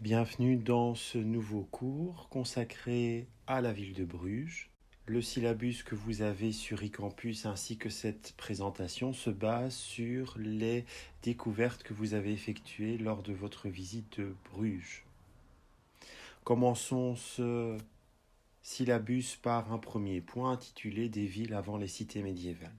Bienvenue dans ce nouveau cours consacré à la ville de Bruges. Le syllabus que vous avez sur eCampus ainsi que cette présentation se base sur les découvertes que vous avez effectuées lors de votre visite de Bruges. Commençons ce syllabus par un premier point intitulé « Des villes avant les cités médiévales ».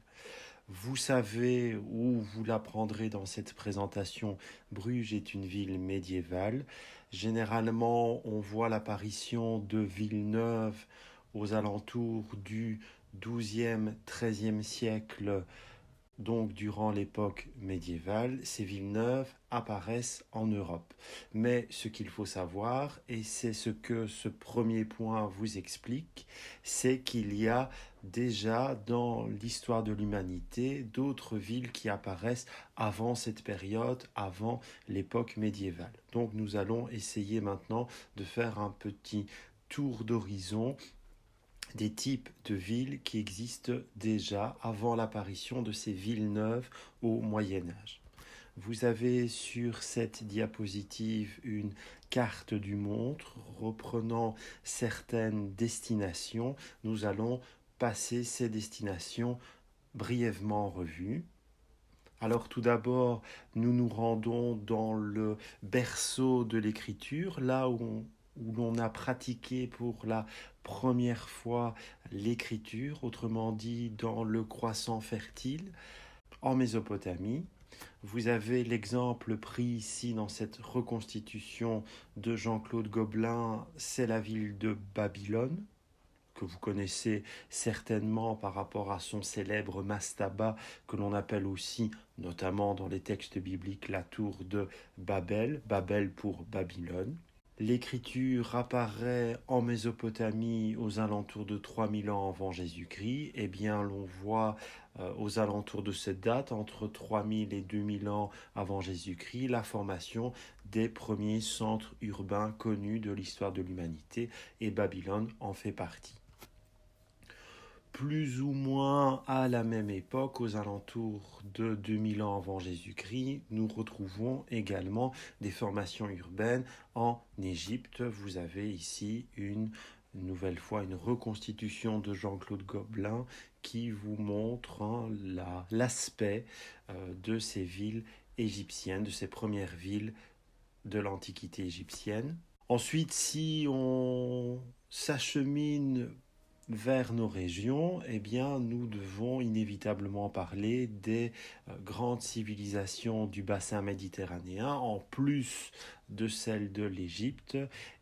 Vous savez, ou vous l'apprendrez dans cette présentation, Bruges est une ville médiévale. Généralement, on voit l'apparition de villes neuves aux alentours du XIIe, XIIIe siècle, donc durant l'époque médiévale. Ces villes neuves apparaissent en Europe. Mais ce qu'il faut savoir, et c'est ce que ce premier point vous explique, c'est qu'il y a déjà dans l'histoire de l'humanité d'autres villes qui apparaissent avant cette période, avant l'époque médiévale. Donc nous allons essayer maintenant de faire un petit tour d'horizon des types de villes qui existent déjà avant l'apparition de ces villes neuves au Moyen-Âge. Vous avez sur cette diapositive une carte du monde reprenant certaines destinations. Nous allons passer ces destinations brièvement en revue. Alors tout d'abord, nous nous rendons dans le berceau de l'écriture, là où l'on a pratiqué pour la première fois l'écriture, autrement dit dans le croissant fertile, en Mésopotamie. Vous avez l'exemple pris ici dans cette reconstitution de Jean-Claude Gobelin, c'est la ville de Babylone, que vous connaissez certainement par rapport à son célèbre mastaba, que l'on appelle aussi, notamment dans les textes bibliques, la tour de Babel, Babel pour Babylone. L'écriture apparaît en Mésopotamie aux alentours de 3000 ans avant Jésus-Christ. Eh bien, l'on voit aux alentours de cette date, entre 3000 et 2000 ans avant Jésus-Christ, la formation des premiers centres urbains connus de l'histoire de l'humanité, et Babylone en fait partie. Plus ou moins à la même époque, aux alentours de 2000 ans avant Jésus-Christ, nous retrouvons également des formations urbaines en Égypte. Vous avez ici une nouvelle fois une reconstitution de Jean-Claude Gobelin qui vous montre l'aspect de ces villes égyptiennes, de ces premières villes de l'Antiquité égyptienne. Ensuite, si on s'achemine vers nos régions, eh bien, nous devons inévitablement parler des grandes civilisations du bassin méditerranéen. En plus de celle de l'Égypte,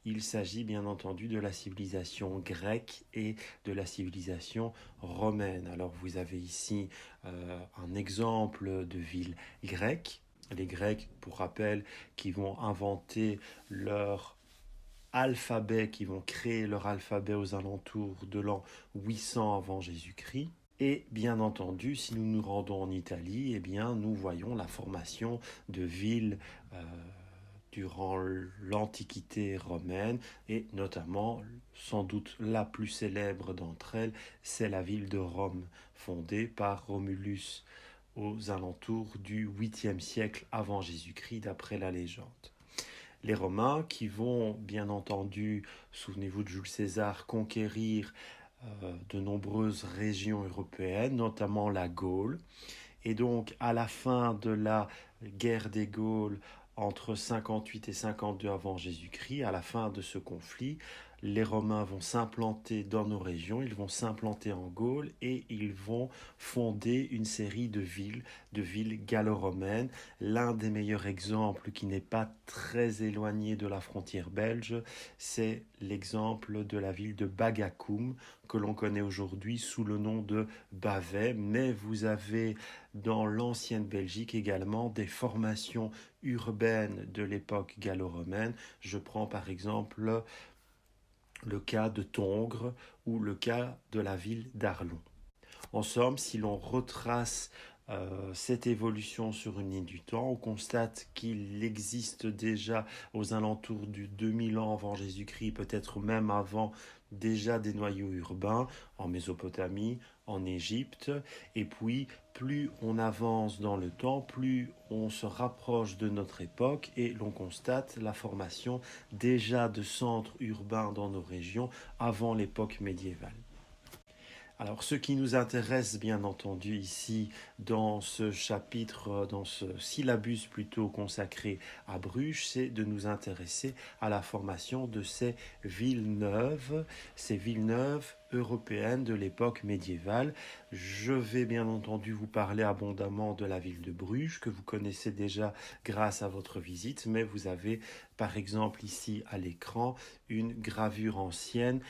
il s'agit bien entendu de la civilisation grecque et de la civilisation romaine. Alors, vous avez ici un exemple de ville grecque. Les Grecs, pour rappel, qui vont inventer leur alphabet, qui vont créer leur alphabet aux alentours de l'an 800 avant Jésus-Christ. Et bien entendu, si nous nous rendons en Italie, eh bien, nous voyons la formation de villes durant l'Antiquité romaine, et notamment, sans doute la plus célèbre d'entre elles, c'est la ville de Rome, fondée par Romulus aux alentours du 8e siècle avant Jésus-Christ, d'après la légende. Les Romains qui vont, bien entendu, souvenez-vous de Jules César, conquérir de nombreuses régions européennes, notamment la Gaule. Et donc, à la fin de la guerre des Gaules, entre 58 et 52 avant Jésus-Christ, à la fin de ce conflit, les Romains vont s'implanter dans nos régions, ils vont s'implanter en Gaule et ils vont fonder une série de villes gallo-romaines. L'un des meilleurs exemples qui n'est pas très éloigné de la frontière belge, c'est l'exemple de la ville de Bagakoum, que l'on connaît aujourd'hui sous le nom de Bavay, mais vous avez dans l'ancienne Belgique également des formations urbaines de l'époque gallo-romaine. Je prends par exemple le cas de Tongres ou le cas de la ville d'Arlon. En somme, si l'on retrace cette évolution sur une ligne du temps, on constate qu'il existe déjà aux alentours du 2000 ans avant Jésus-Christ, peut-être même avant déjà des noyaux urbains en Mésopotamie, en Égypte, et puis plus on avance dans le temps, plus on se rapproche de notre époque et l'on constate la formation déjà de centres urbains dans nos régions avant l'époque médiévale. Alors, ce qui nous intéresse, bien entendu, ici, dans ce chapitre, dans ce syllabus plutôt consacré à Bruges, c'est de nous intéresser à la formation de ces villes neuves européennes de l'époque médiévale. Je vais bien entendu vous parler abondamment de la ville de Bruges, que vous connaissez déjà grâce à votre visite, mais vous avez par exemple ici à l'écran une gravure ancienne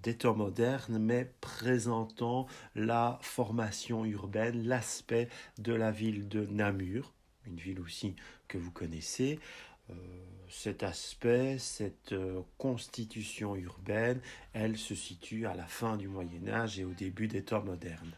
des temps modernes, mais présentant la formation urbaine, l'aspect de la ville de Namur, une ville aussi que vous connaissez. Euh, Cet aspect, cette constitution urbaine, elle se situe à la fin du Moyen Âge et au début des temps modernes.